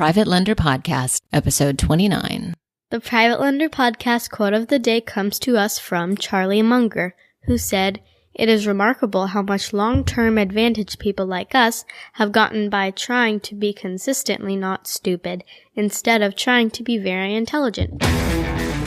Private Lender Podcast, Episode 29. The Private Lender Podcast quote of the day comes to us from Charlie Munger, who said, "It is remarkable how much long-term advantage people like us have gotten by trying to be consistently not stupid, instead of trying to be very intelligent."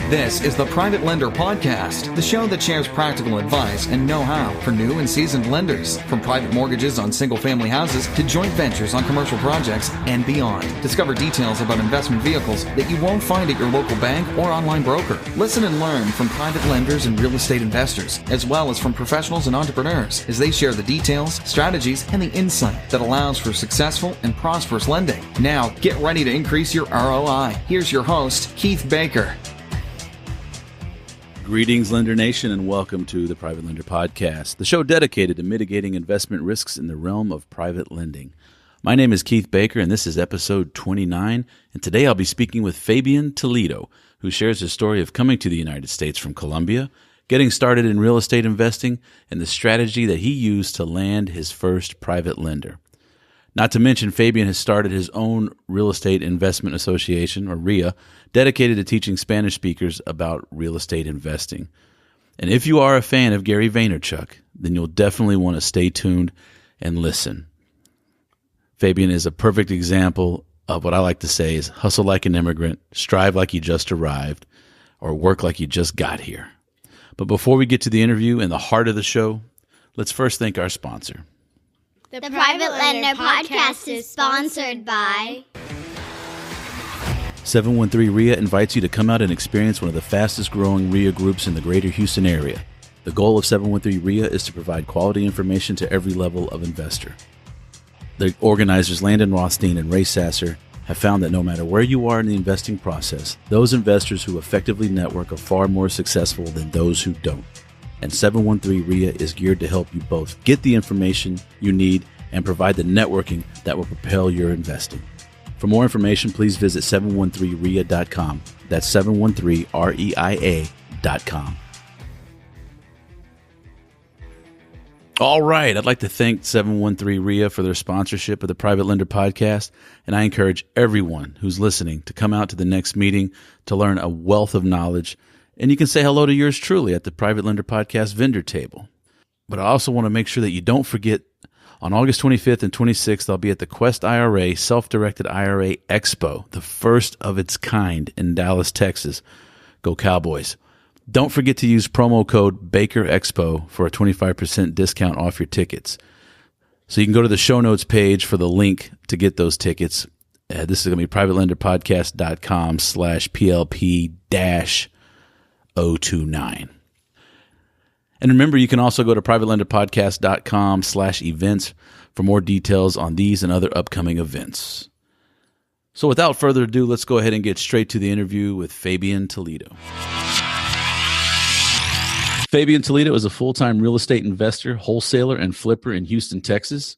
This is the Private Lender Podcast, the show that shares practical advice and know-how for new and seasoned lenders. From private mortgages on single-family houses to joint ventures on commercial projects and beyond. Discover details about investment vehicles that you won't find at your local bank or online broker. Listen and learn from private lenders and real estate investors, as well as from professionals and entrepreneurs, as they share the details, strategies, and the insight that allows for successful and prosperous lending. Now, get ready to increase your ROI. Here's your host, Keith Baker. Greetings, Lender Nation, and welcome to the Private Lender Podcast, the show dedicated to mitigating investment risks in the realm of private lending. My name is Keith Baker, and this is episode 29, and today I'll be speaking with Fabian Toledo, who shares his story of coming to the United States from Colombia, getting started in real estate investing, and the strategy that he used to land his first private lender. Not to mention, Fabian has started his own Real Estate Investment Association, or RIA, dedicated to teaching Spanish speakers about real estate investing. And if you are a fan of Gary Vaynerchuk, then you'll definitely want to stay tuned and listen. Fabian is a perfect example of what I like to say is hustle like an immigrant, strive like you just arrived, or work like you just got here. But before we get to the interview and the heart of the show, let's first thank our sponsor. The Private Lender Podcast is sponsored by 713 RIA invites you to come out and experience one of the fastest growing RIA groups in the greater Houston area. The goal of 713 RIA is to provide quality information to every level of investor. The organizers Landon Rothstein and Ray Sasser have found that no matter where you are in the investing process, those investors who effectively network are far more successful than those who don't. And 713 RIA is geared to help you both get the information you need and provide the networking that will propel your investing. For more information, please visit 713RIA.com. That's 713REIA.com. All right. I'd like to thank 713 RIA for their sponsorship of the Private Lender Podcast, and I encourage everyone who's listening to come out to the next meeting to learn a wealth of knowledge. And you can say hello to yours truly at the Private Lender Podcast vendor table. But I also want to make sure that you don't forget, on August 25th and 26th, I'll be at the Quest IRA Self-Directed IRA Expo, the first of its kind in Dallas, Texas. Go Cowboys. Don't forget to use promo code BakerExpo for a 25% discount off your tickets. So you can go to the show notes page for the link to get those tickets. This is going to be privatelenderpodcast.com/PLP-029. And remember, you can also go to privatelenderpodcast.com/events for more details on these and other upcoming events. So without further ado, let's go ahead and get straight to the interview with Fabian Toledo. Fabian Toledo is a full-time real estate investor, wholesaler, and flipper in Houston, Texas.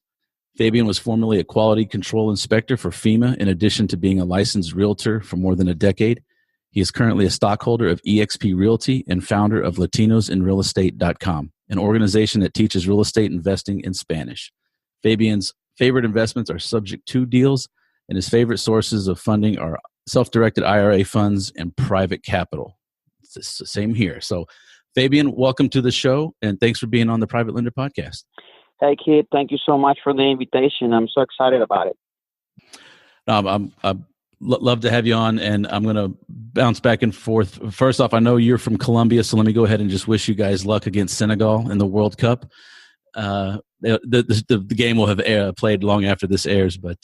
Fabian was formerly a quality control inspector for FEMA, in addition to being a licensed realtor for more than a decade. He is currently a stockholder of eXp Realty and founder of LatinosInRealEstate.com, an organization that teaches real estate investing in Spanish. Fabian's favorite investments are subject to deals, and his favorite sources of funding are self-directed IRA funds and private capital. It's the same here. So, Fabian, welcome to the show, and thanks for being on the Private Lender Podcast. Hey, kid. Thank you so much for the invitation. I'm so excited about it. I'm love to have you on, and I'm going to bounce back and forth. First off, I know you're from Colombia, so let me go ahead and just wish you guys luck against Senegal in the World Cup. The game will have played long after this airs, but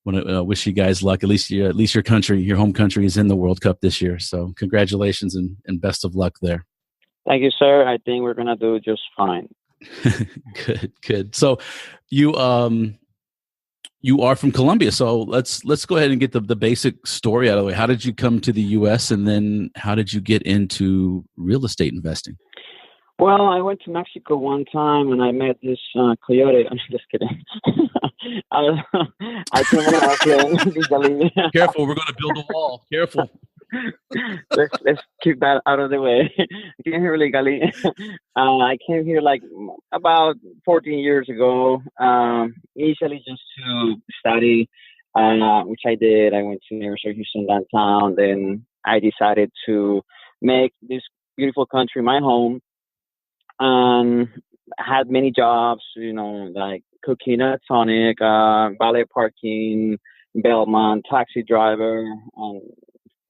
want to wish you guys luck. At least your country, your home country, is in the World Cup this year. So congratulations and best of luck there. Thank you, sir. I think we're going to do just fine. Good. So you are from Colombia, so let's go ahead and get the basic story out of the way. How did you come to the U.S., and then how did you get into real estate investing? Well, I went to Mexico one time, and I met this coyote. I'm just kidding. I came in. Careful, we're going to build a wall. Careful. Let's keep that out of the way. I came here legally. I came here like about 14 years ago, initially just to study which I did. I went to University of Houston downtown. Then I decided to make this beautiful country my home, and had many jobs, like cooking at Sonic, valet parking, Belmont, taxi driver,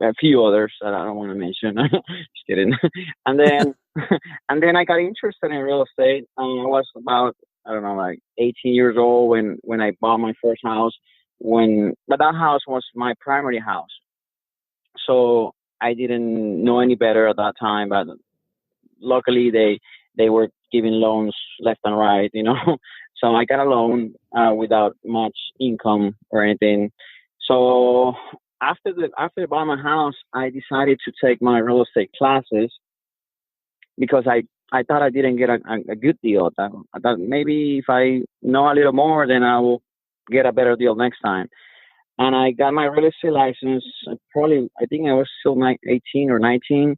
a few others that I don't want to mention. Just kidding. And then, and then I got interested in real estate. I was about, I don't know, like 18 years old when I bought my first house. But that house was my primary house. So I didn't know any better at that time, but luckily they were giving loans left and right, So I got a loan without much income or anything. So after I bought my house, I decided to take my real estate classes because I thought I didn't get a good deal. I thought maybe if I know a little more, then I will get a better deal next time. And I got my real estate license. I think I was still 18 or 19.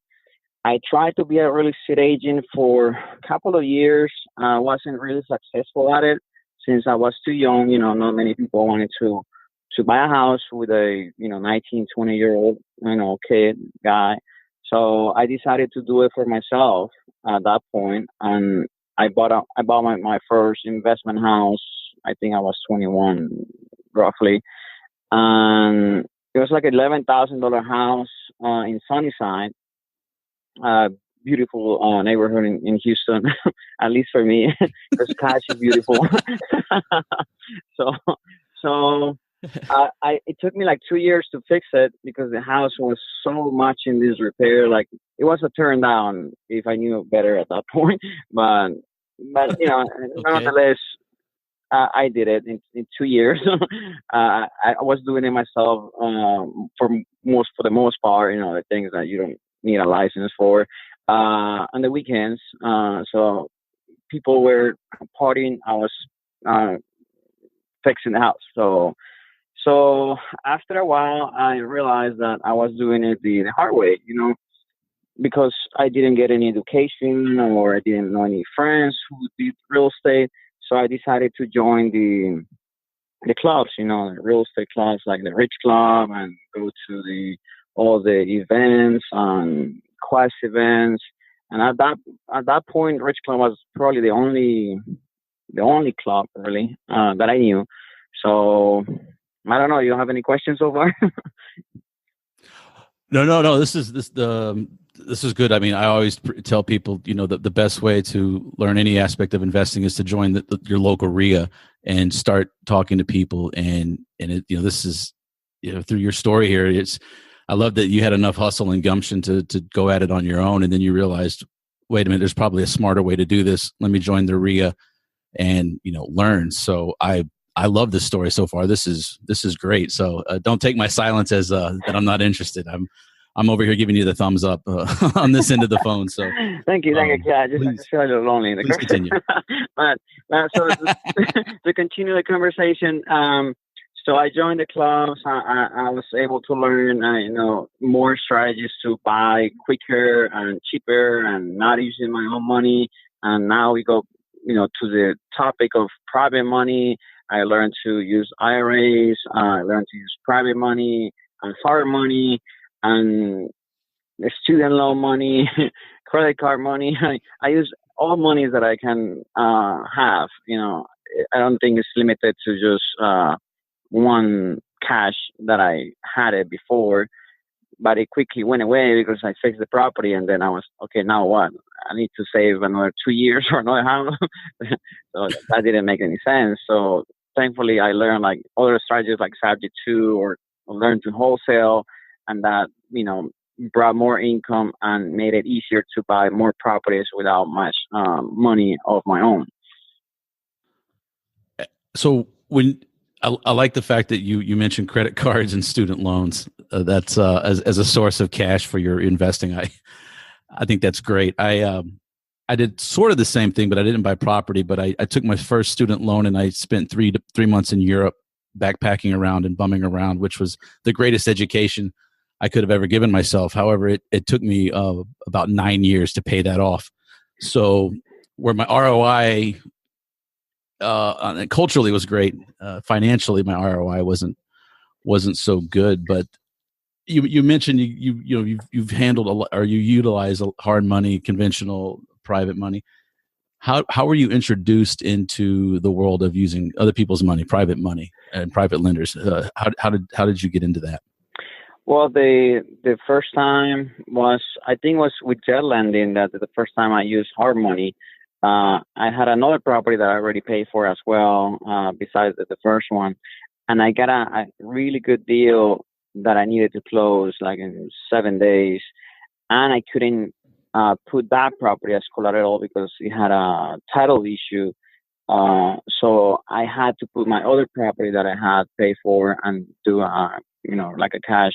I tried to be a real estate agent for a couple of years. I wasn't really successful at it since I was too young. Not many people wanted to buy a house with a 19, 20-year-old kid guy. So I decided to do it for myself at that point, and I bought my first investment house. I think I was 21, roughly, and it was like $11,000 house in Sunnyside. Beautiful neighborhood in Houston, at least for me, because cash is beautiful. So it took me like 2 years to fix it because the house was so much in disrepair. Like it was a turn down if I knew better at that point. But Okay. nonetheless, I did it in 2 years. I was doing it myself for the most part. The things that you don't need a license for on the weekends. So people were partying. I was fixing the house. So after a while, I realized that I was doing it the hard way, because I didn't get any education or I didn't know any friends who did real estate. So I decided to join the clubs, the real estate clubs like the Rich Club, and go to all the events and Quest events. And at that point, Rich Club was probably the only club really that I knew. So I don't know. You don't have any questions so far? No. This is good. I mean, I always tell people, the best way to learn any aspect of investing is to join your local RIA and start talking to people. And this is, through your story here, I love that you had enough hustle and gumption to go at it on your own. And then you realized, wait a minute, there's probably a smarter way to do this. Let me join the RIA and, learn. So I love this story so far. This is great. So don't take my silence as that I'm not interested. I'm over here giving you the thumbs up on this end of the phone. So thank you. Yeah, I just feel a little lonely in the please continue. But so to continue the conversation, so I joined the clubs. I was able to learn, more strategies to buy quicker and cheaper and not using my own money. And now we go, to the topic of private money. I learned to use IRAs. I learned to use private money and hard money and student loan money, credit card money. I use all monies that I can have. I don't think it's limited to just one cash that I had it before, but it quickly went away because I fixed the property, and then I was okay. Now what? I need to save another 2 years for another house. So that didn't make any sense. So thankfully, I learned like other strategies like Subject 2 or learn to wholesale, and that brought more income and made it easier to buy more properties without much money of my own. So when I like the fact that you mentioned credit cards and student loans. That's as a source of cash for your investing. I think that's great. I did sort of the same thing, but I didn't buy property. But I took my first student loan and I spent 3 months in Europe backpacking around and bumming around, which was the greatest education I could have ever given myself. However, it took me about 9 years to pay that off. So where my ROI culturally was great, financially my ROI wasn't wasn't so good. But you mentioned you've handled a lot, or you utilize hard money, conventional private money. How were you introduced into the world of using other people's money, private money, and private lenders? How did you get into that? Well, the first time was, I think, was with jet lending. That the first time I used hard money. I had another property that I already paid for as well, besides the first one, and I got a really good deal that I needed to close like in 7 days, and I couldn't put that property as collateral because it had a title issue. So I had to put my other property that I had paid for and do like a cash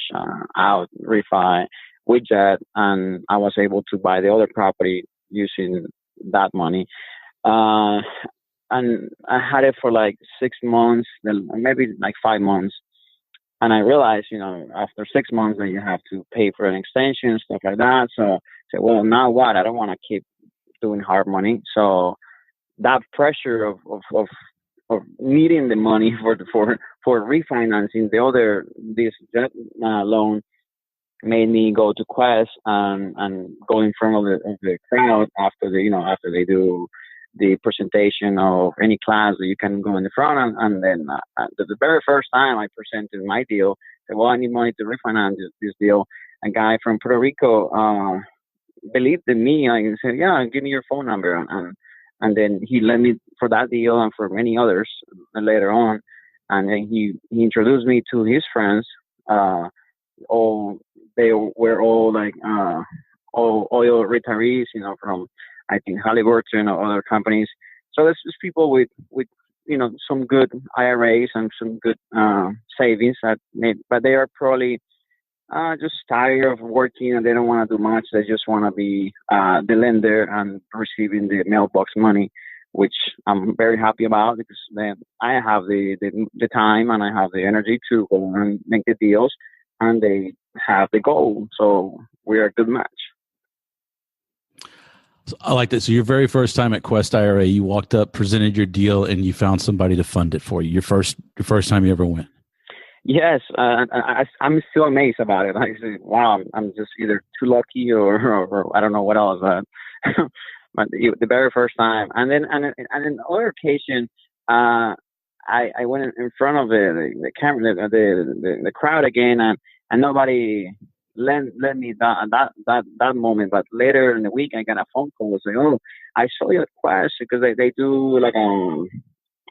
out refi with Jet, and I was able to buy the other property using that money. Uh, and I had it for like 6 months, then maybe like 5 months. And I realized, after 6 months that you have to pay for an extension, stuff like that. So I said, well, now what? I don't want to keep doing hard money. So that pressure of needing the money for refinancing this loan made me go to Quest and go in front of the crowd after they do the presentation of any class that you can go in the front, and then the very first time I presented my deal, said, well, I need money to refinance this deal. A guy from Puerto Rico believed in me. I said, yeah, give me your phone number, and then he lent me for that deal and for many others later on. And then he introduced me to his friends. They were all like all oil retirees, from I think Halliburton or other companies. So there's just people with some good IRAs and some good savings but they are probably just tired of working and they don't want to do much. They just want to be the lender and receiving the mailbox money, which I'm very happy about because then I have the time and I have the energy to go and make the deals, and they have the goal. So we're a good match. So I like that. So your very first time at Quest IRA, you walked up, presented your deal, and you found somebody to fund it for you. Your first time you ever went. Yes, I'm still amazed about it. I say, wow, I'm just either too lucky or I don't know what else. But the very first time, and then other occasion, I went in front of the camera, the crowd again, and nobody lent me that moment. But later in the week, I got a phone call saying, "Oh, I saw you at Quest," because they do like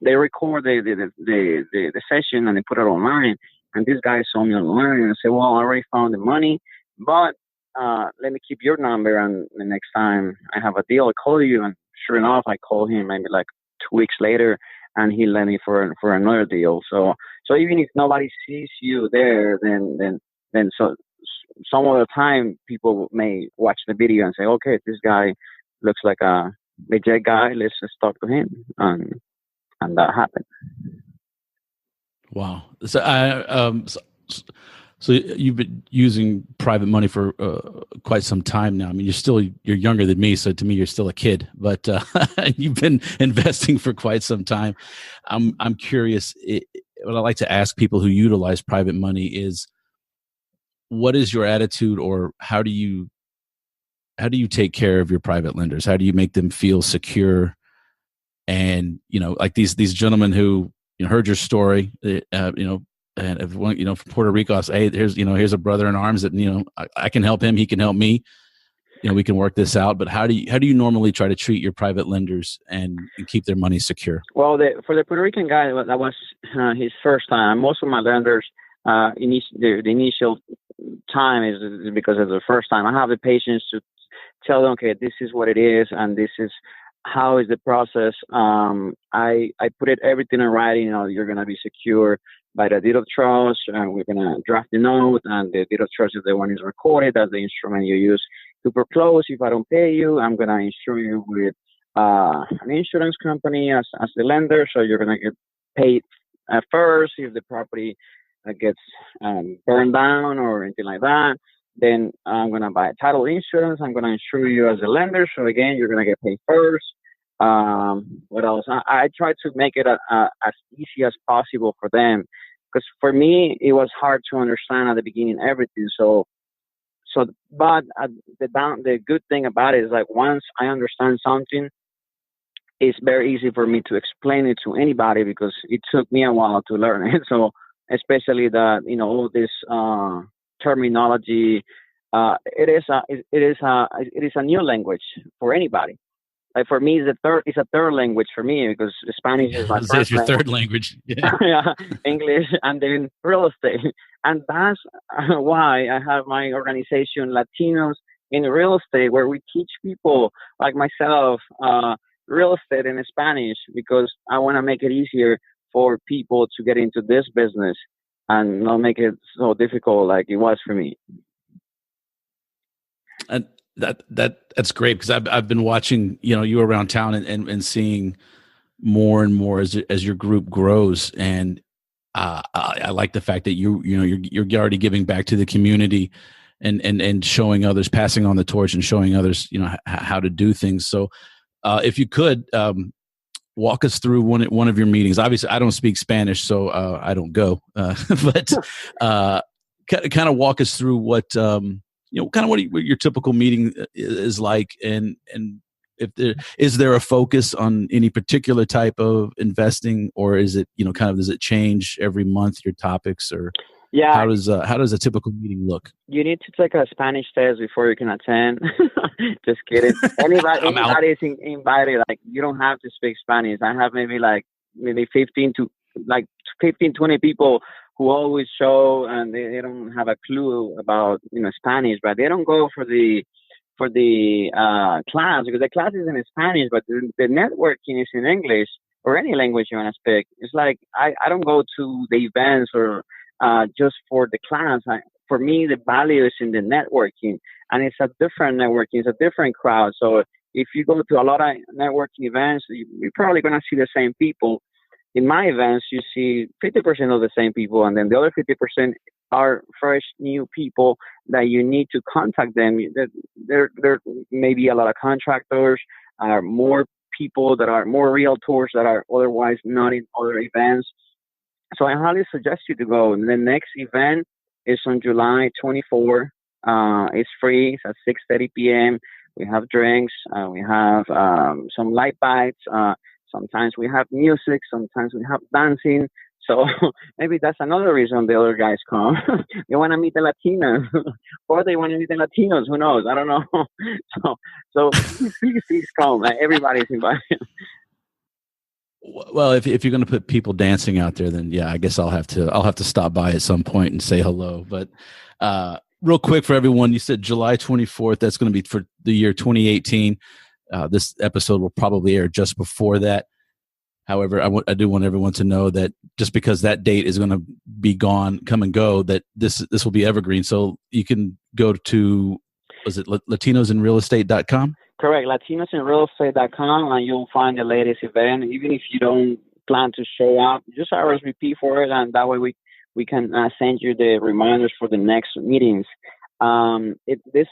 they record the session and they put it online. And this guy saw me online and I said, well, I already found the money, but let me keep your number, and the next time I have a deal, I'll call you. And sure enough, I called him maybe like 2 weeks later, and he lent me for another deal. So even if nobody sees you there, then so some other time people may watch the video and say, okay, this guy looks like a legit guy. Let's just talk to him. And that happened. Wow. So you've been using private money for quite some time now. I mean, you're younger than me, so to me, you're still a kid. But you've been investing for quite some time. I'm curious. What I like to ask people who utilize private money is, what is your attitude, or how do you take care of your private lenders? How do you make them feel secure? And like these gentlemen who heard your story, and everyone from Puerto Rico, say, hey, here's a brother in arms that I can help him, he can help me. We can work this out. But how do you normally try to treat your private lenders and keep their money secure? Well, for the Puerto Rican guy, that was his first time. Most of my lenders, the initial time is because it's the first time. I have the patience to tell them, okay, this is what it is, and this is how is the process. I put everything in writing. You're going to be secure by the deed of trust, and we're going to draft the note, and the deed of trust is the one is recorded. That's the instrument you use to foreclose. If I don't pay you, I'm going to insure you with an insurance company as the lender. So you're going to get paid first if the property gets burned down or anything like that. Then I'm going to buy title insurance. I'm going to insure you as a lender. So again, you're going to get paid first. What else? I try to make it as easy as possible for them because for me it was hard to understand at the beginning everything. But the good thing about it is like once I understand something, it's very easy for me to explain it to anybody because it took me a while to learn it. So especially all this terminology, it is a new language for anybody. Like for me, it's a third language for me because Spanish is my first it's your language. third language. Yeah. Yeah, English and then real estate. And that's why I have my organization, Latinos in Real Estate, where we teach people like myself real estate in Spanish because I want to make it easier for people to get into this business and not make it so difficult like it was for me. And that's great because I've been watching, you around town and seeing more and more as your group grows. And I like the fact that you're already giving back to the community and showing others, passing on the torch and showing others, how to do things. So if you could walk us through one of your meetings. Obviously, I don't speak Spanish, so I don't go. But kind of walk us through what kind of what your typical meeting is like, and if is there a focus on any particular type of investing, or is it does it change every month your topics, or how does a typical meeting look? You need to take a Spanish test before you can attend. Just kidding. Anybody is invited. Like you don't have to speak Spanish. I have maybe 15 to 20 people who always show, and they don't have a clue about Spanish, but they don't go for the class because the class is in Spanish, but the networking is in English or any language you want to speak. It's like I don't go to the events or just for the class. For me, the value is in the networking, and it's a different networking. It's a different crowd. So if you go to a lot of networking events, you're probably going to see the same people. In my events, you see 50% of the same people, and then the other 50% are fresh, new people that you need to contact them. There may be a lot of contractors, more people that are more realtors that are otherwise not in other events. So I highly suggest you to go. And the next event is on July 24. It's free. It's at 6:30 p.m. We have drinks. We have some light bites. Sometimes we have music. Sometimes we have dancing. So maybe that's another reason the other guys come. They want to meet the Latinos, or they want to meet the Latinos. Who knows? I don't know. So please come. Everybody's invited. Well, if you're going to put people dancing out there, then yeah, I guess I'll have to stop by at some point and say hello. But real quick for everyone, you said July 24th. That's going to be for the year 2018. This episode will probably air just before that. However, I do want everyone to know that just because that date is going to be gone, come and go, that this will be evergreen. So you can go to, was it LatinosInRealEstate.com? Correct, LatinosInRealEstate.com, and you'll find the latest event. Even if you don't plan to show up, just RSVP for it, and that way we can send you the reminders for the next meetings. This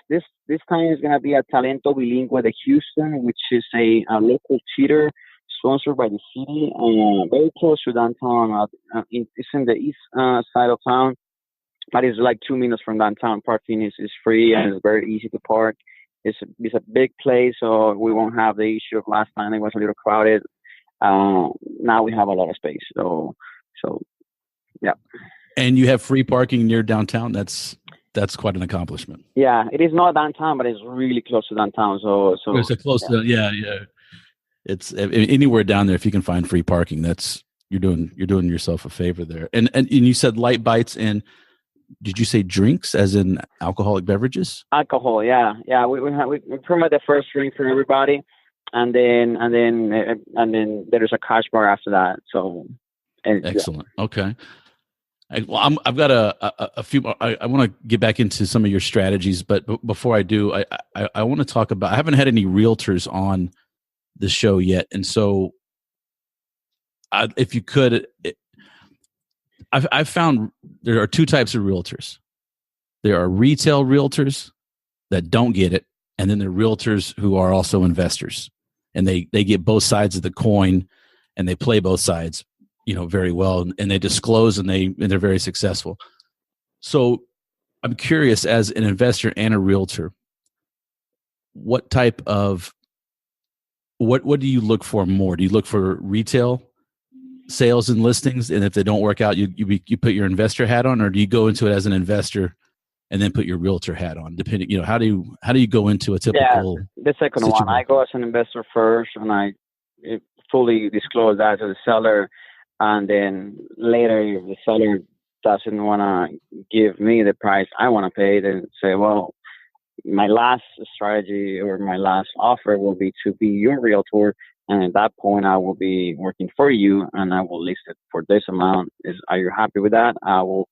time is going to be a Talento Bilingüe de Houston, which is a local theater sponsored by the city, very close to downtown. It's in the east side of town, but it's like 2 minutes from downtown. Parking is free and it's very easy to park. It's a big place, so we won't have the issue of last time. It was a little crowded. Now we have a lot of space. So yeah. And you have free parking near downtown. That's quite an accomplishment. Yeah, it is not downtown, but it's really close to downtown. So it's close to yeah. It's anywhere down there. If you can find free parking, you're doing yourself a favor there. And you said light bites, and did you say drinks, as in alcoholic beverages? Alcohol, yeah. We promote the first drink for everybody, and then there's a cash bar after that. So excellent. Yeah. Okay. I've got a few. I want to get back into some of your strategies, but before I do, I want to talk about. I haven't had any realtors on the show yet, and so if you could, I've found there are two types of realtors. There are retail realtors that don't get it, and then there are realtors who are also investors, and they get both sides of the coin, and they play both sides. very well, and they disclose and they're very successful. So I'm curious, as an investor and a realtor, what type of what do you look for more? Do you look for retail sales and listings, and if they don't work out, you put your investor hat on, or do you go into it as an investor and then put your realtor hat on? Depending, how do you go into a typical? Yeah, the second one. I go as an investor first, and I fully disclose that to the seller, and then later, if the seller doesn't want to give me the price I want to pay, then say, well, my last strategy or my last offer will be to be your realtor, and at that point I will be working for you, and I will list it for this amount. Are you happy with that? I will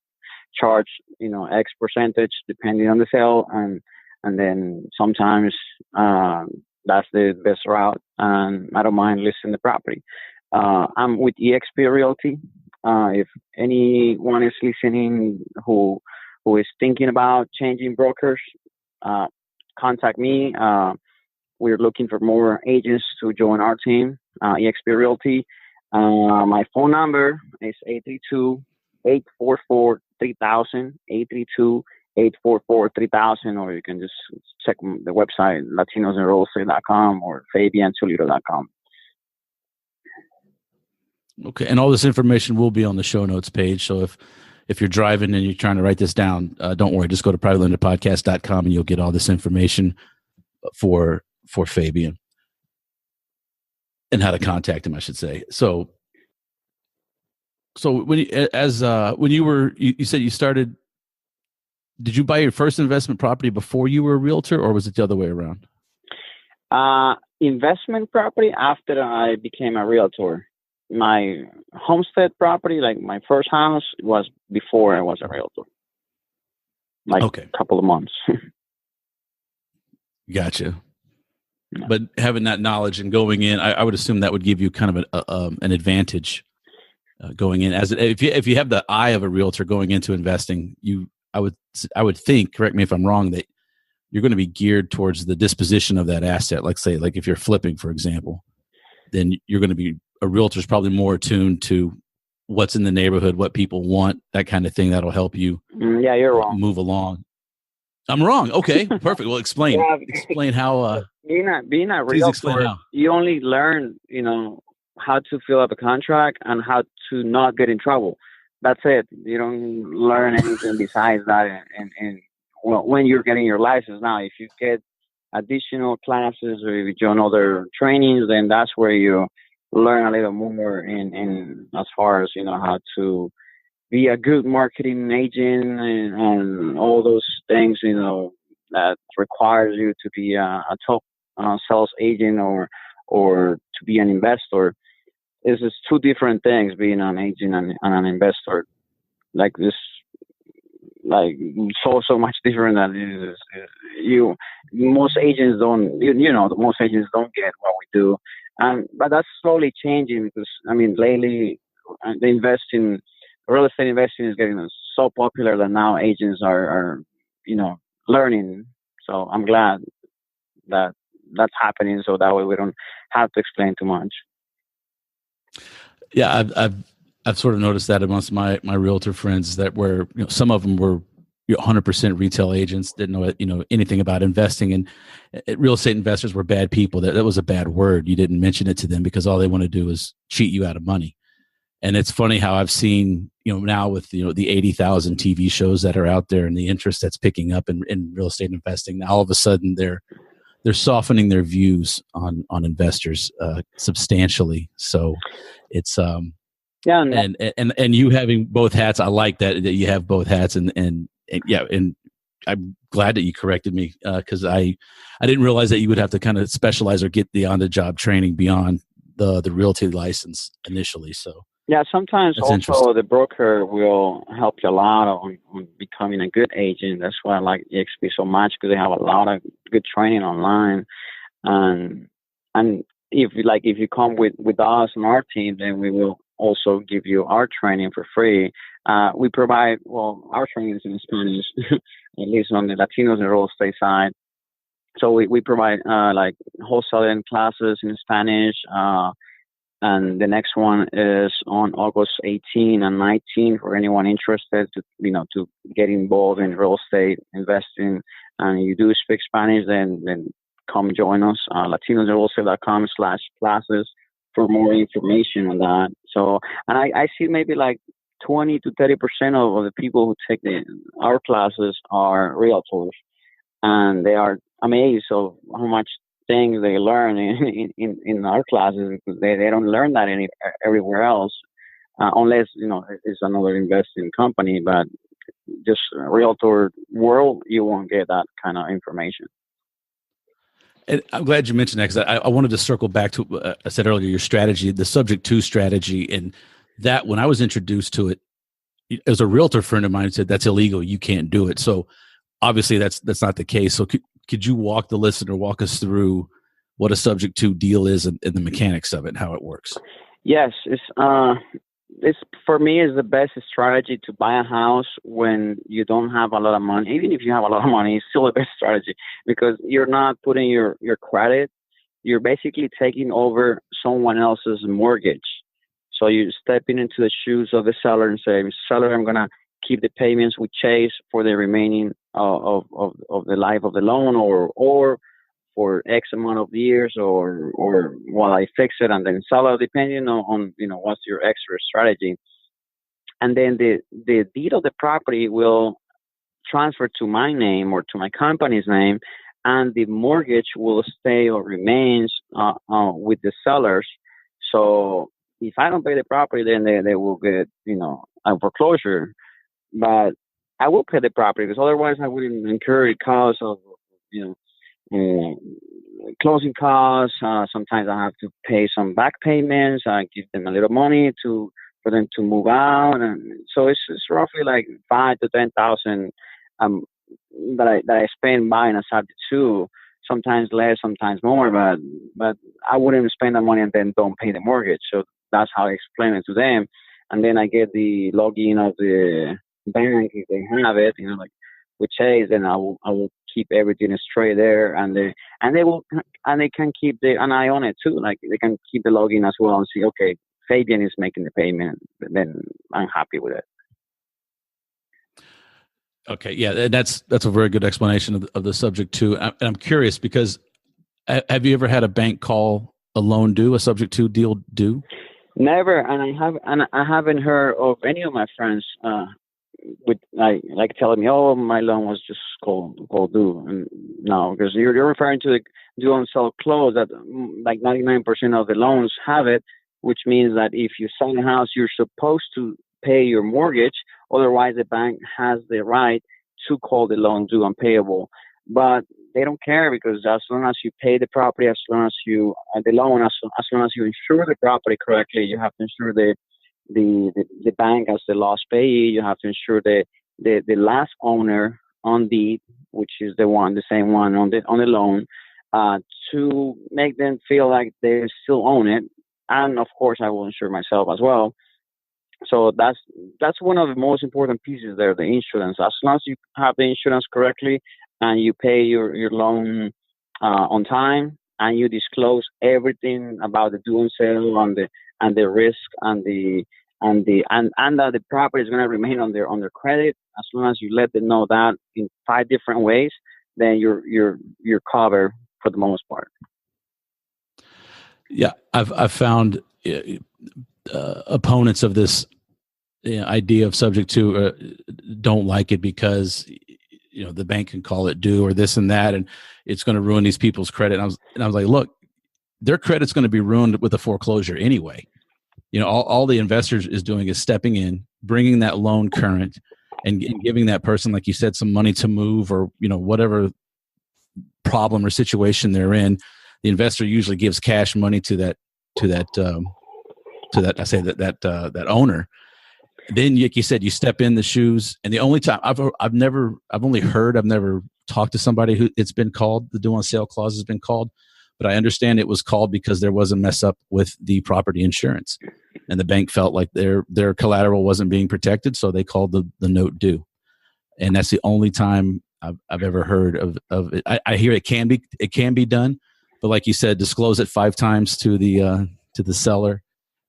charge X percentage depending on the sale, and then sometimes that's the best route, and I don't mind listing the property. I'm with eXp Realty. If anyone is listening who is thinking about changing brokers, contact me. We're looking for more agents to join our team, eXp Realty. My phone number is 832-844-3000, 832-844-3000, or you can just check the website, latinosandrealestate.com or fabiantoledo.com. Okay, and all this information will be on the show notes page. So if you're driving and you're trying to write this down, don't worry. Just go to privatelenderpodcast.com and you'll get all this information for Fabian and how to contact him, I should say. So when you said you started, did you buy your first investment property before you were a realtor, or was it the other way around? Investment property after I became a realtor. My homestead property, like my first house, was before I was a realtor. A couple of months. Gotcha. Yeah. But having that knowledge and going in, I would assume that would give you kind of an advantage going in. If you have the eye of a realtor going into investing, I would think, correct me if I'm wrong, that you're going to be geared towards the disposition of that asset. Like if you're flipping, for example, then you're going to be, a realtor is probably more attuned to what's in the neighborhood, what people want, that kind of thing. That'll help you. Yeah, you're wrong. Move along. I'm wrong. Okay, perfect. Well, explain. Explain how. Being a realtor, you only learn, how to fill up a contract and how to not get in trouble. That's it. You don't learn anything besides that. And when you're getting your license now, if you get additional classes or if you join other trainings, then that's where you learn a little more in as far as how to be a good marketing agent and all those things that requires you to be a top sales agent or to be an investor. It's just two different things, being an agent and an investor. Like this, like so much different than it is. Most agents don't most agents don't get what we do. But that's slowly changing because, lately, real estate investing is getting so popular that now agents are learning. So I'm glad that that's happening, so that way we don't have to explain too much. Yeah, I've sort of noticed that amongst my realtor friends that were, some of them were 100% retail agents, didn't know anything about investing, and real estate investors were bad people. That was a bad word. You didn't mention it to them because all they want to do is cheat you out of money. And it's funny how I've seen now with the 80,000 TV shows that are out there and the interest that's picking up in real estate investing. Now all of a sudden they're softening their views on investors substantially. So it's and you having both hats. I like that you have both hats and I'm glad that you corrected me because I didn't realize that you would have to kind of specialize or get the on-the-job training beyond the realty license initially. So yeah, sometimes also the broker will help you a lot on becoming a good agent. That's why I like eXp so much, because they have a lot of good training online, and if you come with us and our team, then we will also give you our training for free. We provide, our training is in Spanish, at least on the Latinos and real estate side. So we provide wholesaling classes in Spanish, and the next one is on August 18 and 19 for anyone interested to get involved in real estate investing. And you do speak Spanish, then come join us. LatinosRealestate.com/classes for more information on that. So, and I see maybe like 20 to 30% of the people who take our classes are realtors, and they are amazed of how much things they learn in our classes. They don't learn that everywhere else, unless it's another investing company. But just realtor world, you won't get that kind of information. And I'm glad you mentioned that, because I wanted to circle back to I said earlier, your strategy, the subject to strategy, and that when I was introduced to it, as a realtor friend of mine said, that's illegal, you can't do it. So obviously that's not the case. So could you walk us through what a subject to deal is and the mechanics of it and how it works? Yes, it's for me is the best strategy to buy a house when you don't have a lot of money. Even if you have a lot of money, it's still the best strategy, because you're not putting your credit. You're basically taking over someone else's mortgage. So you're stepping into the shoes of the seller and say, seller, I'm going to keep the payments with Chase for the remaining of the life of the loan, or for X amount of years, or while I fix it and then sell it, depending on what's your extra strategy. And then the deed of the property will transfer to my name or to my company's name, and the mortgage will stay or remains with the sellers. So if I don't pay the property, then they will get a foreclosure. But I will pay the property, because otherwise I wouldn't incur the cost of closing costs. Sometimes I have to pay some back payments. I give them a little money for them to move out, and so it's roughly like $5,000 to $10,000 that I spend buying a subject to. Sometimes less, sometimes more, but I wouldn't spend that money and then don't pay the mortgage. So that's how I explain it to them, and then I get the login of the bank if they have it, like with Chase. Then I will keep everything straight there, and they can keep and I own it too. Like they can keep the login as well and see, okay, Fabian is making the payment, then I'm happy with it. Okay, yeah, that's a very good explanation of the subject to. And I'm curious, because have you ever had a bank call a loan due, a subject to deal due? Never, and I haven't heard of any of my friends with like telling me, oh, my loan was just called due. And no, because you're referring to the due on sale clause that like 99% of the loans have it, which means that if you sell a house, you're supposed to pay your mortgage. Otherwise, the bank has the right to call the loan due unpayable. But they don't care, because as long as you pay the property, as long as you the loan, as long as you insure the property correctly, you have to insure the bank as the lost payee. You have to insure the last owner on deed, which is the same one on the loan, to make them feel like they still own it. And of course, I will insure myself as well. So that's one of the most important pieces there, the insurance. As long as you have the insurance correctly and you pay your loan on time, and you disclose everything about the due on sale and the risk and that the property is going to remain on their credit, as long as you let them know that in 5 different ways, then you're covered for the most part. Yeah, I've found opponents of this idea of subject to don't like it, because the bank can call it due or this and that, and it's going to ruin these people's credit. And I was like, look, their credit's going to be ruined with a foreclosure anyway. All the investors is doing is stepping in, bringing that loan current, and giving that person, like you said, some money to move, or whatever problem or situation they're in. The investor usually gives cash money to that owner. Then, like you said, you step in the shoes. And the only time I've only heard, I've never talked to somebody who it's been called, the due on sale clause has been called, but I understand it was called because there was a mess up with the property insurance, and the bank felt like their collateral wasn't being protected, so they called the note due. And that's the only time I've ever heard of it. I hear it can be done, but like you said, disclose it 5 times to the seller,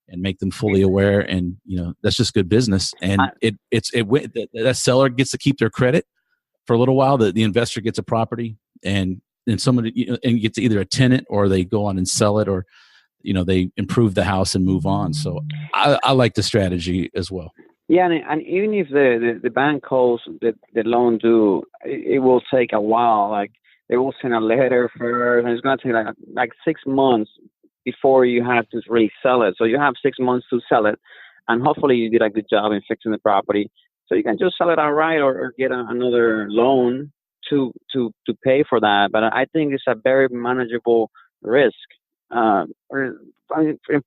and make them fully aware. And, that's just good business. And that seller gets to keep their credit for a little while. The investor gets a property and somebody, and gets either a tenant, or they go on and sell it, or, they improve the house and move on. So I like the strategy as well. Yeah, and even if the bank calls the loan due, it will take a while. Like, they will send a letter first, and it's going to take like 6 months before you have to really sell it. So you have 6 months to sell it, and hopefully you did a good job in fixing the property. So you can just sell it outright, or get another loan to pay for that. But I think it's a very manageable risk. In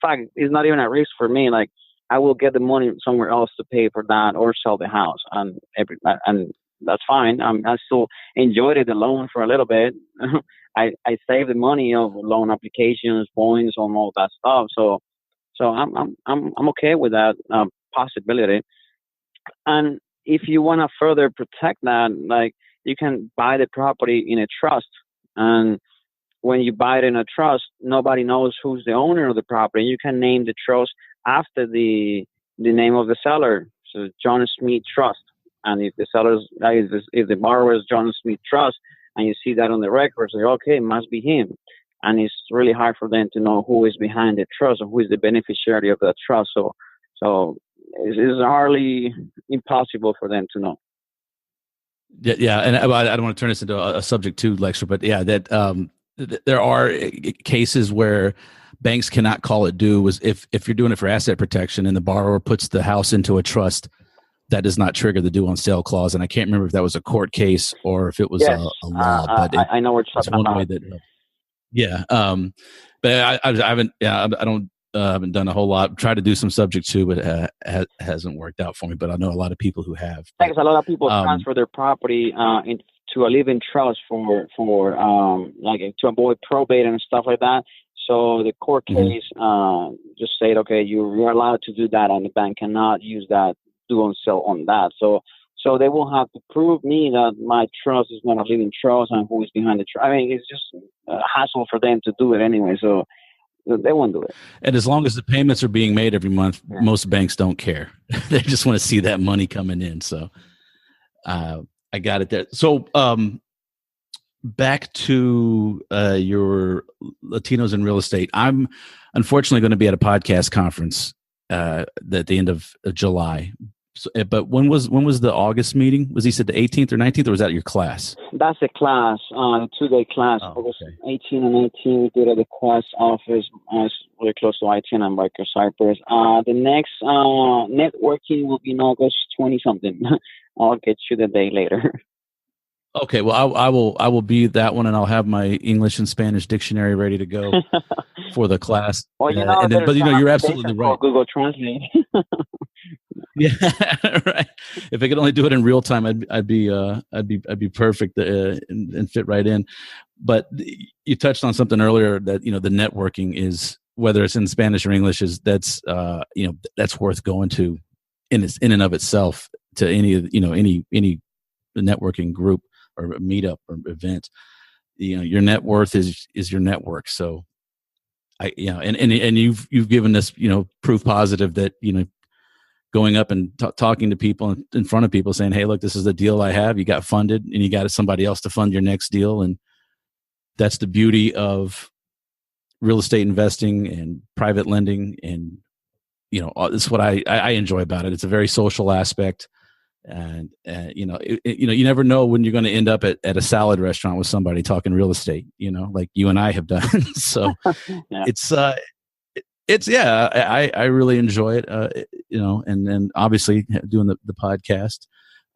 fact, it's not even a risk for me. Like, I will get the money somewhere else to pay for that, or sell the house, and that's fine. I still enjoyed the loan for a little bit. I saved the money of loan applications, points, on all that stuff. So I'm okay with that possibility. And if you want to further protect that, like, you can buy the property in a trust, and when you buy it in a trust, nobody knows who's the owner of the property. You can name the trust after the name of the seller. So John Smith Trust. And if the borrower is John Smith Trust, and you see that on the record, say, okay, it must be him. And it's really hard for them to know who is behind the trust, or who is the beneficiary of that trust. So it's hardly impossible for them to know. Yeah, and I don't want to turn this into a subject too lecture, but yeah, that there are cases where banks cannot call it due. If you're doing it for asset protection and the borrower puts the house into a trust, that does not trigger the due on sale clause. And I can't remember if that was a court case or if it was a law. But I know what you're talking about. Way that, yeah. But I haven't done a whole lot. Tried to do some subject to, but hasn't worked out for me. But I know a lot of people who have. Because a lot of people transfer their property into a living trust for like to avoid probate and stuff like that. So the court case just said, okay, you're allowed to do that, and the bank cannot use that due on sale on that. So they will have to prove me that my trust is not a living trust and who is behind the trust. I mean, it's just a hassle for them to do it anyway. So they won't do it. And as long as the payments are being made every month, most banks don't care. They just want to see that money coming in. So I got it there. So back to your Latinos in real estate. I'm unfortunately going to be at a podcast conference at the end of July. So, but when was the August meeting? Was he said the 18th or 19th, or was that your class? That's a class, a 2-day class. August 18 and 19, we did at the Quest office. It's really close to I-10 and Biker Cypress. The next networking will be in August 20-something. I'll get you the day later. Okay, well, I will be that one, and I'll have my English and Spanish dictionary ready to go for the class. Well, but you're absolutely right. Google Translate. Yeah, right. If I could only do it in real time, I'd be perfect and fit right in. But you touched on something earlier that the networking is, whether it's in Spanish or English, that's worth going to in and of itself, to any networking group or meetup or event. Your net worth is your network. So and you've given us proof positive that going up and talking to people in front of people, saying, hey, look, this is the deal I have. You got funded, and you got somebody else to fund your next deal. And that's the beauty of real estate investing and private lending. And, it's what I enjoy about it. It's a very social aspect. And, you never know when you're going to end up at a salad restaurant with somebody talking real estate, like you and I have done. So I really enjoy it, and then obviously doing the podcast.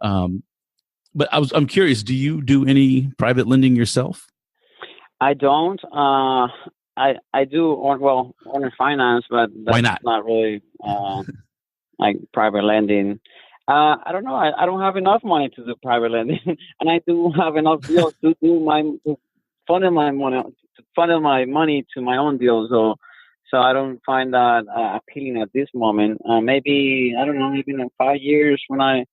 But I'm curious, do you do any private lending yourself? I don't. I do owner finance, but that's why not really like private lending. I don't know. I don't have enough money to do private lending, and I do have enough deals to funnel my money to my own deals. So I don't find that appealing at this moment. Maybe, I don't know, maybe in 5 years when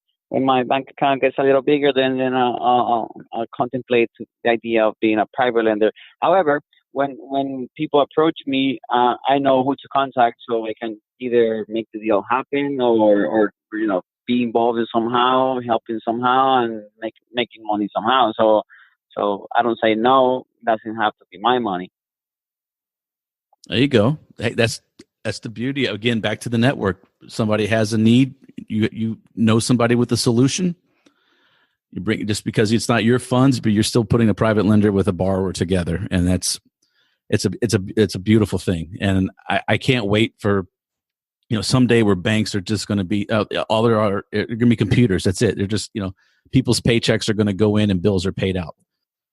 my bank account gets a little bigger, then I'll contemplate the idea of being a private lender. However, when people approach me, I know who to contact, so I can either make the deal happen or be involved in somehow, helping somehow, and making money somehow. So I don't say no. It doesn't have to be my money. There you go. Hey, that's the beauty. Again, back to the network. Somebody has a need. You know somebody with a solution. You bring, just because it's not your funds, but you're still putting a private lender with a borrower together, and it's a beautiful thing. And I can't wait for someday where banks are just going to be all there are going to be computers. That's it. They're just people's paychecks are going to go in and bills are paid out.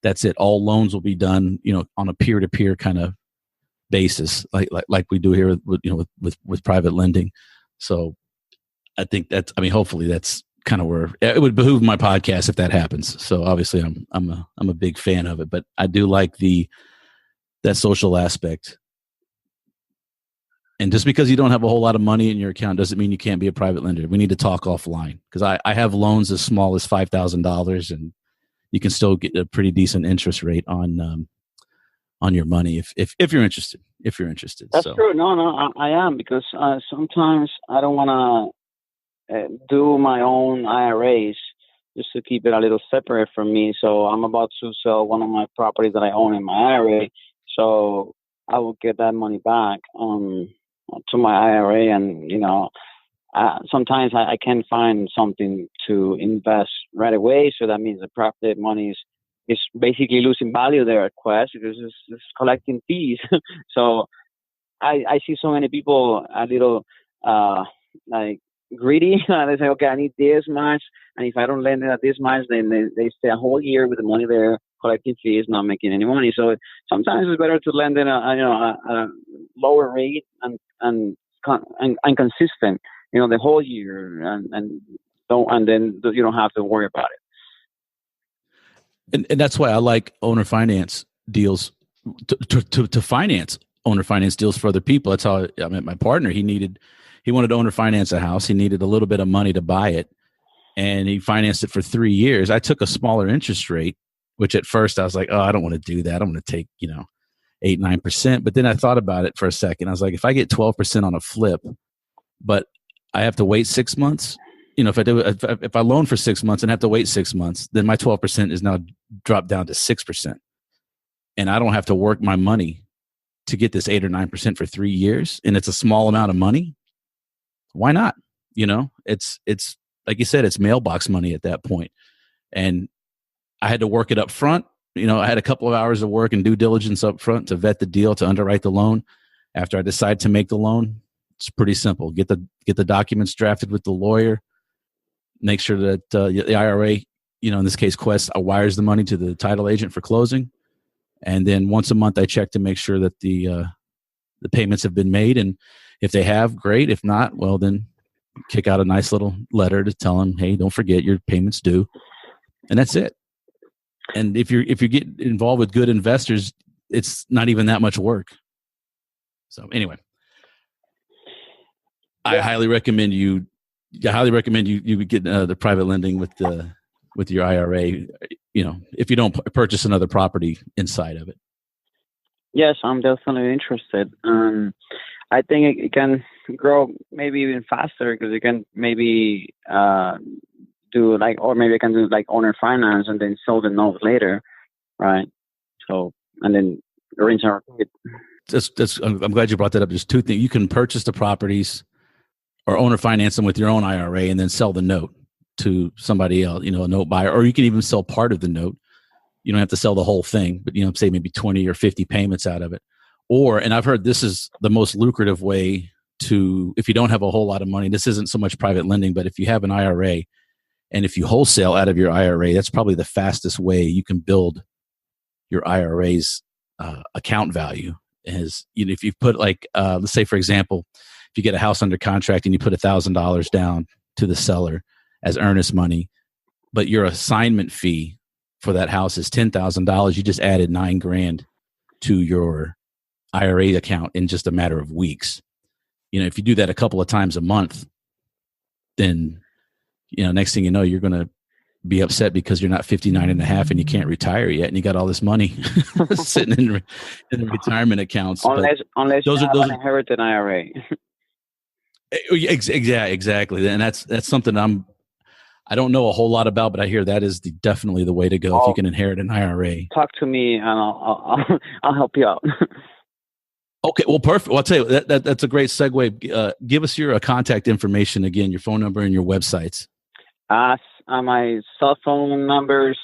That's it. All loans will be done on a peer to peer kind of basis, like we do here with private lending. So I think hopefully that's kind of where it would behoove my podcast if that happens. So obviously I'm a big fan of it, but I do like that social aspect. And just because you don't have a whole lot of money in your account doesn't mean you can't be a private lender. We need to talk offline, because I have loans as small as $5,000, and you can still get a pretty decent interest rate on your money if you're interested. That's true. No, I am, because sometimes I don't want to do my own IRAs just to keep it a little separate from me. So I'm about to sell one of my properties that I own in my IRA. So I will get that money back to my IRA, and sometimes I can find something to invest right away. So that means the profit money is basically losing value there at Quest, because it's collecting fees. So I see so many people a little like greedy. They say, okay, I need this much, and if I don't lend it at this much, then they stay a whole year with the money there collecting fees, not making any money. So sometimes it's better to lend in a lower rate and consistent, the whole year, and then you don't have to worry about it. And that's why I like owner finance deals to finance owner finance deals for other people. That's how I met my partner. He wanted to owner finance a house. He needed a little bit of money to buy it, and he financed it for 3 years. I took a smaller interest rate, which at first I was like, oh, I don't want to do that. I'm going to take 8-9%. But then I thought about it for a second. I was like, if I get 12% on a flip, but I have to wait 6 months, if I loan for 6 months and have to wait 6 months, then my 12% is now dropped down to 6%. And I don't have to work my money to get this 8 or 9% for 3 years. And it's a small amount of money. Why not? It's like you said, it's mailbox money at that point. And I had to work it up front. I had a couple of hours of work and due diligence up front to vet the deal, to underwrite the loan. After I decide to make the loan, it's pretty simple. Get the documents drafted with the lawyer. Make sure that the IRA, in this case, Quest, wires the money to the title agent for closing. And then once a month, I check to make sure that the payments have been made. And if they have, great. If not, well, then kick out a nice little letter to tell them, hey, don't forget your payment's due. And that's it. And if you get involved with good investors, it's not even that much work. So anyway, yeah. I highly recommend you get the private lending with your IRA. If you don't purchase another property inside of it. Yes, I'm definitely interested. I think it can grow maybe even faster, because you can maybe do maybe I can do owner finance and then sell the note later, right? So, and then rinse and repeat. I'm glad you brought that up. There's two things. You can purchase the properties or owner finance them with your own IRA and then sell the note to somebody else, a note buyer, or you can even sell part of the note. You don't have to sell the whole thing, but say maybe 20 or 50 payments out of it. And I've heard this is the most lucrative way if you don't have a whole lot of money. This isn't so much private lending, but if you have an IRA and if you wholesale out of your IRA, that's probably the fastest way you can build your IRA's account value. If you put let's say, for example, if you get a house under contract and you put $1,000 down to the seller as earnest money, but your assignment fee for that house is $10,000, you just added $9,000 to your IRA account in just a matter of weeks. If you do that a couple of times a month, then next thing you know, you're going to be upset because you're not 59 and a half and you can't retire yet, and you got all this money sitting in the retirement accounts. Unless you have an inherited IRA. Yeah, exactly. And that's something I don't know a whole lot about, but I hear that is definitely the way to go if you can inherit an IRA. Talk to me and I'll help you out. Okay, well, perfect. Well, I'll tell you, that's a great segue. Give us your contact information again, your phone number and your websites. My cell phone number is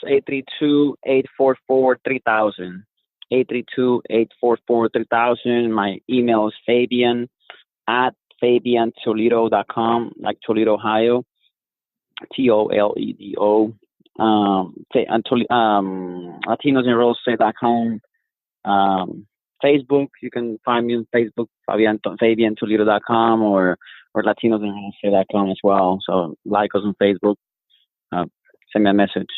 832-844-3000. 832-844-3000. My email is Fabian@FabianToledo.com, like Toledo, Ohio. TOLEDO. LatinosInRealEstate.com. Facebook, you can find me on Facebook, FabianToledo.com or LatinosInRealEstate.com as well. So like us on Facebook, send me a message.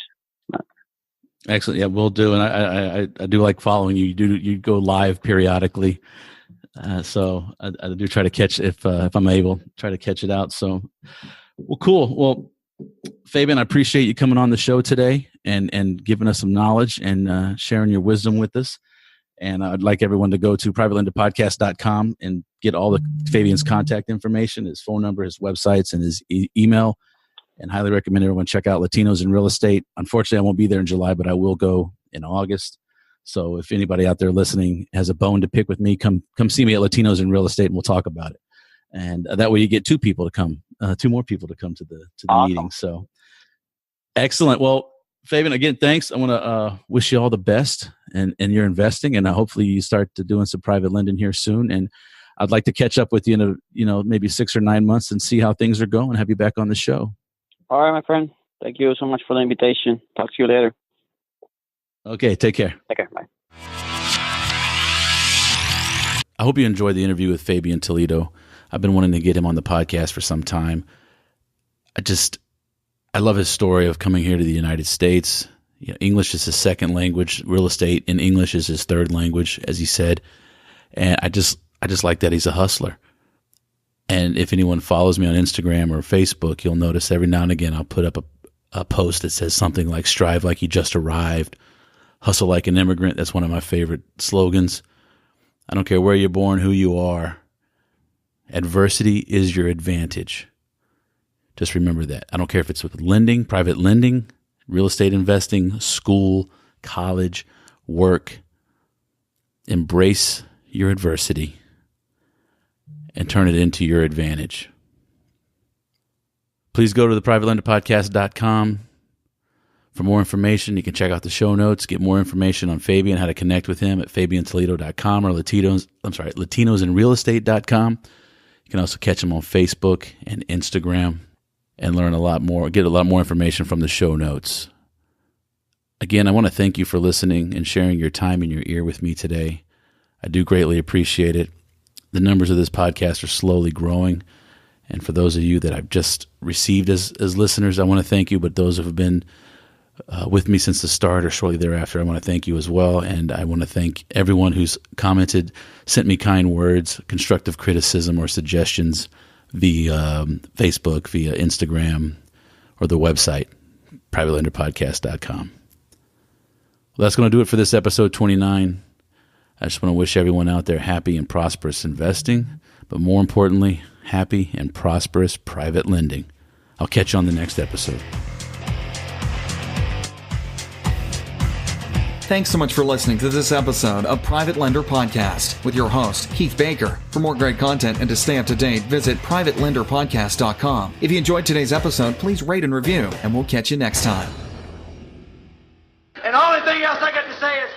Excellent. Yeah, we'll do. And I do like following you. You go live periodically. So I do try to catch if I'm able, try to catch it out. So, well, cool. Well, Fabian, I appreciate you coming on the show today and giving us some knowledge and sharing your wisdom with us. And I'd like everyone to go to privatelenderpodcast.com and get all the Fabian's contact information, his phone number, his websites, and his email. And highly recommend everyone check out Latinos in Real Estate. Unfortunately, I won't be there in July, but I will go in August. So if anybody out there listening has a bone to pick with me, come see me at Latinos in Real Estate, and we'll talk about it. And that way you get two more people to come to the awesome. Meeting. So excellent. Well, Fabian, again, thanks. I want to wish you all the best in your investing, and hopefully you start doing some private lending here soon. And I'd like to catch up with you in maybe 6 or 9 months and see how things are going. Have you back on the show. All right, my friend. Thank you so much for the invitation. Talk to you later. Okay, take care. Take care. Bye. I hope you enjoyed the interview with Fabian Toledo. I've been wanting to get him on the podcast for some time. I love his story of coming here to the United States. English is his second language. Real estate in English is his third language, as he said. And I just like that he's a hustler. And if anyone follows me on Instagram or Facebook, you'll notice every now and again I'll put up a post that says something like "Strive like you just arrived," "Hustle like an immigrant." That's one of my favorite slogans. I don't care where you're born, who you are. Adversity is your advantage. Just remember that. I don't care if it's with lending, private lending, real estate investing, school, college, work. Embrace your adversity and turn it into your advantage. Please go to theprivatelenderpodcast.com for more information. You can check out the show notes, get more information on Fabian, how to connect with him at FabianToledo.com or LatinosInRealEstate.com. You can also catch him on Facebook and Instagram and learn a lot more, get a lot more information from the show notes. Again, I want to thank you for listening and sharing your time and your ear with me today. I do greatly appreciate it. The numbers of this podcast are slowly growing. And for those of you that I've just received as listeners, I want to thank you. But those who have been with me since the start or shortly thereafter, I want to thank you as well. And I want to thank everyone who's commented, sent me kind words, constructive criticism, or suggestions via Facebook, via Instagram, or the website, privatelenderpodcast.com. Well, that's going to do it for this episode 29. I just want to wish everyone out there happy and prosperous investing, but more importantly, happy and prosperous private lending. I'll catch you on the next episode. Thanks so much for listening to this episode of Private Lender Podcast with your host, Keith Baker. For more great content and to stay up to date, visit privatelenderpodcast.com. If you enjoyed today's episode, please rate and review, and we'll catch you next time. And the only thing else I got to say is